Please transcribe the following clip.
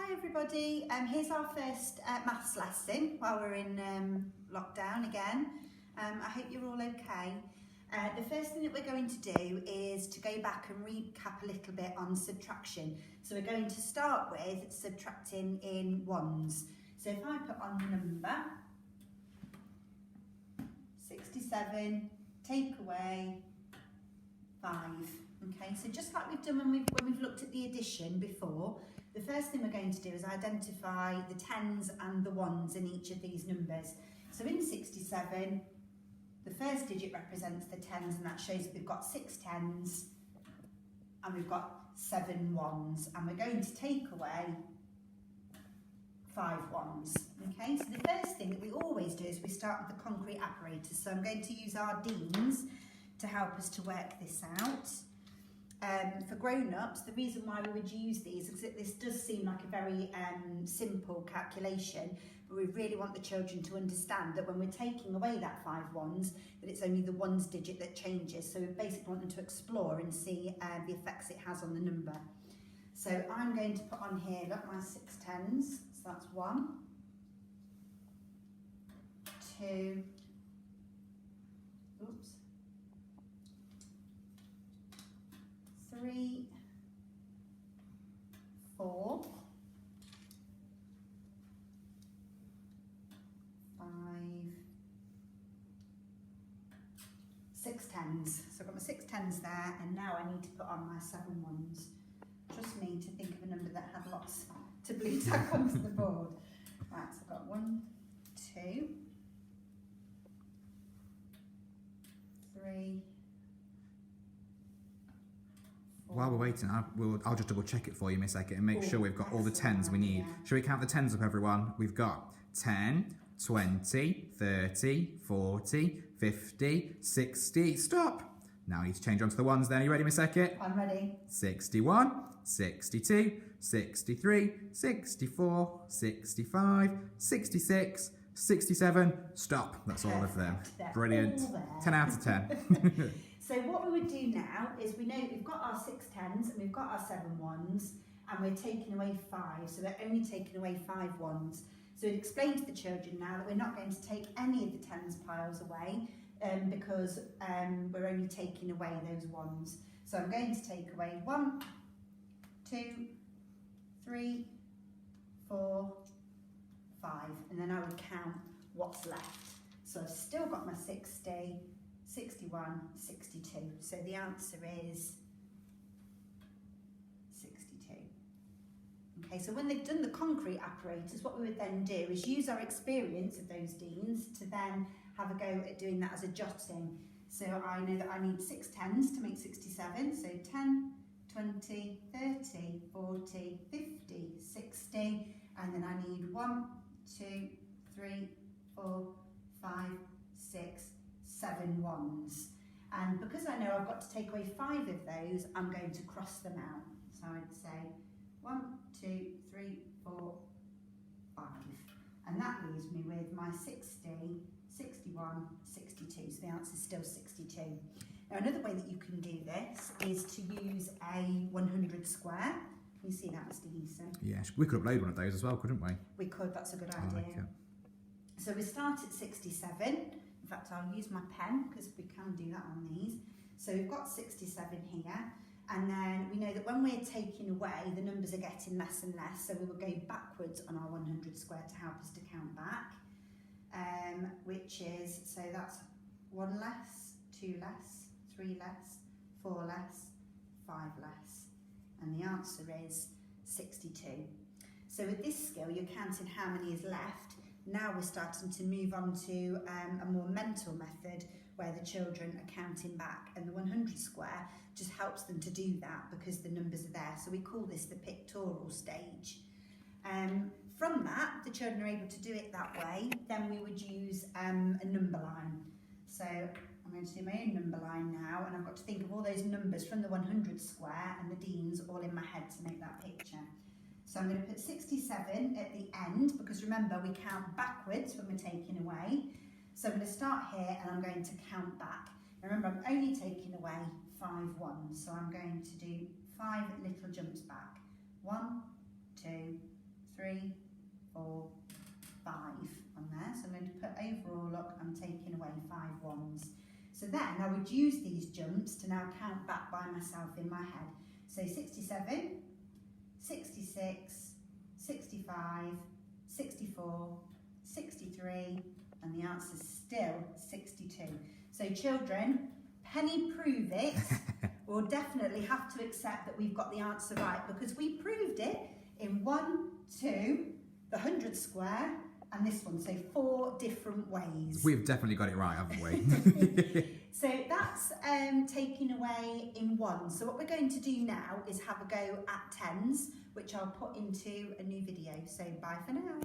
Hi everybody, here's our first maths lesson while we're in lockdown again. I hope you're all okay. The first thing that we're going to do is to go back and recap a little bit on subtraction. So we're going to start with subtracting in ones. So if I put on the number 67, take away 5. Okay, so just like we've done when we've looked at the addition before, the first thing we're going to do is identify the tens and the ones in each of these numbers. So in 67, the first digit represents the tens, and that shows that we've got 6 tens and we've got 7 ones, and we're going to take away 5 ones. Okay, so the first thing that we always do is we start with the concrete apparatus. So I'm going to use our Deans to help us to work this out. For grown-ups, the reason why we would use these is that this does seem like a very simple calculation, but we really want the children to understand that when we're taking away that 5 ones, that it's only the ones digit that changes. So we basically want them to explore and see the effects it has on the number. So I'm going to put on here, look, my 6 tens. So that's 1, 2, oops, 3, 4, 5, 6 tens. So I've got my 6 tens there, and now I need to put on my 7 ones. Trust me to think of a number that had lots to blue tack onto the board. Right, so I've got 1, 2, 3. While we're waiting, I'll just double check it for you, Miss Eckett, and make sure we've got all the tens we need. Shall we count the tens up, everyone? We've got 10, 20, 30, 40, 50, 60. Stop! Now I need to change on to the ones then. Are you ready, Miss Eckett? I'm ready. 61, 62, 63, 64, 65, 66, 67. Stop. That's all of them. Brilliant. 10 out of 10. So what we would do now is we know we've got our 6 tens and we've got our 7 ones, and we're taking away 5, so we're only taking away 5 ones. So it explains to the children now that we're not going to take any of the tens piles away because we're only taking away those ones. So I'm going to take away 1, 2, 3, 4, 5, and then I would count what's left. So I've still got my 60, 61, 62. So the answer is 62. Okay, so when they've done the concrete apparatus, what we would then do is use our experience of those Deans to then have a go at doing that as a jotting. So I know that I need 6 tens to make 67. So 10, 20, 30, 40, 50, 60. And then I need 1, 2, 3, 4, 5, 6, 7 ones. And because I know I've got to take away 5 of those, I'm going to cross them out. So I'd say 1, 2, 3, 4, 5. And that leaves me with my 60, 61, 62. So the answer is still 62. Now another way that you can do this is to use a 100 square. Can you see that, Mr. Geeson? Yes, we could upload one of those as well, couldn't we? We could, that's a good idea. So we start at 67. In fact, I'll use my pen because we can do that on these. So we've got 67 here, and then we know that when we're taking away, the numbers are getting less and less, so we will go backwards on our 100 square to help us to count back, which is, so that's 1 less, 2 less, 3 less, 4 less, 5 less, and the answer is 62. So with this skill, you're counting how many is left. Now we're starting to move on to a more mental method where the children are counting back, and the 100 square just helps them to do that because the numbers are there. So we call this the pictorial stage. From that, the children are able to do it that way. Then we would use a number line. So I'm going to do my own number line now, and I've got to think of all those numbers from the 100 square and the Deans all in my head to make that picture. So I'm going to put 67 at the end, because remember we count backwards when we're taking away. So I'm going to start here and I'm going to count back. Now remember, I'm only taking away 5 ones, so I'm going to do 5 little jumps back. 1, 2, 3, 4, 5 on there. So I'm going to put overall, look, I'm taking away 5 ones. So then I would use these jumps to now count back by myself in my head. So 67, 66, 65, 64, 63, and the answer is still 62. So children, Penny prove it, we'll definitely have to accept that we've got the answer right, because we proved it in 1, 2, the 100 square, and this one, so 4 different ways. We've definitely got it right, haven't we? So that's taken away in 1. So what we're going to do now is have a go at tens, which I'll put into a new video. So bye for now.